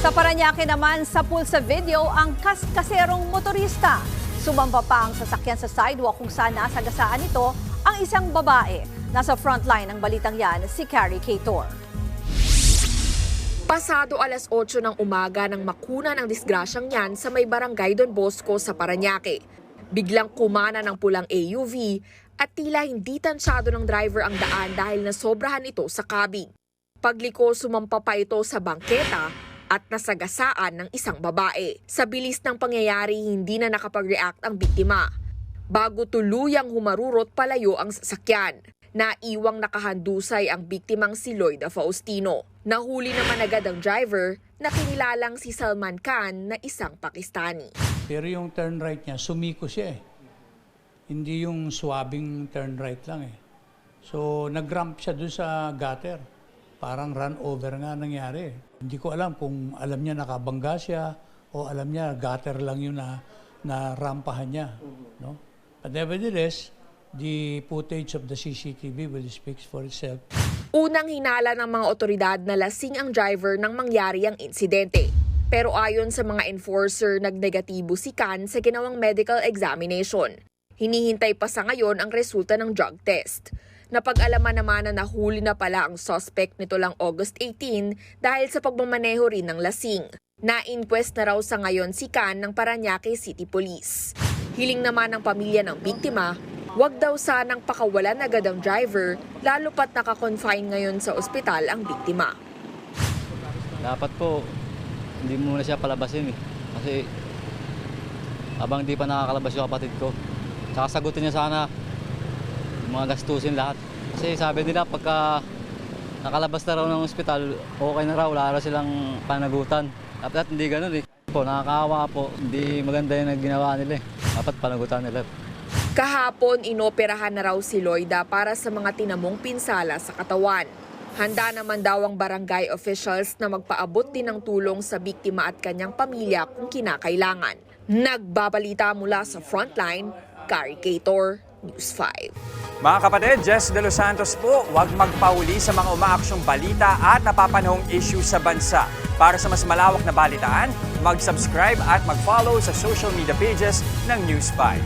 Sa Parañaque naman, sapul sa video ang kaserong motorista. Sumampa pa ang sasakyan sa sidewalk kung saan nasagasaan nito ang isang babae. Nasa frontline ng balitang yan, si Carrie Cator. Pasado alas 8 ng umaga nang makuna ng disgrasyang yan sa may barangay Don Bosco sa Parañaque. Biglang kumana ng pulang AUV at tila hindi tansyado ng driver ang daan dahil nasobrahan ito sa kabig. Pagliko, sumampa pa ito sa bangketa at nasagasaan ng isang babae. Sa bilis ng pangyayari, hindi na nakapag-react ang biktima. Bago tuluyang humarurot palayo ang sasakyan, naiwang nakahandusay ang biktimang si Lloyda Faustino. Nahuli naman agad ang driver na kinilalang si Salman Khan na isang Pakistani. Pero yung turn right niya, sumiko siya eh. Hindi yung swabbing turn right lang eh. So nag-ramp siya doon sa gutter. Parang run over nga nangyari. Hindi ko alam kung alam niya nakabangga siya o alam niya gutter lang yun na rampahan niya. No? But nevertheless, the footage of the CCTV will speak for itself. Unang hinala ng mga otoridad na lasing ang driver nang mangyari ang insidente. Pero ayon sa mga enforcer, nagnegatibo si Khan sa ginawang medical examination. Hinihintay pa sa ngayon ang resulta ng drug test. Napag-alaman naman na nahuli na pala ang suspect nito lang August 18 dahil sa pagmamaneho rin ng lasing. Na-inquest na raw sa ngayon si Khan ng Parañaque City Police. Hiling naman ng pamilya ng biktima, wag daw sanang pakawalan agad ang driver, lalo pat naka-confine ngayon sa ospital ang biktima. Dapat po, hindi muna siya palabasin eh. Kasi habang di pa nakakalabas yung kapatid ko, sasagutin niya sana yung mga gastusin lahat. Kasi sabi nila pagka nakalabas na raw ng ospital, okay na raw, wala raw silang panagutan. Dapat hindi ganun eh. Nakakaawa po, hindi maganda yung ginawa nila eh. Dapat panagutan nila. Kahapon, inoperahan na raw si Lloyda para sa mga tinamong pinsala sa katawan. Handa naman daw ang barangay officials na magpaabot din ng tulong sa biktima at kanyang pamilya kung kinakailangan. Nagbabalita mula sa Frontline, Carrie Cator, News 5. Mga kapatid, Jess De Los Santos po, huwag magpauli sa mga umaaksyong balita at napapanahong issue sa bansa. Para sa mas malawak na balitaan, mag-subscribe at mag-follow sa social media pages ng News 5.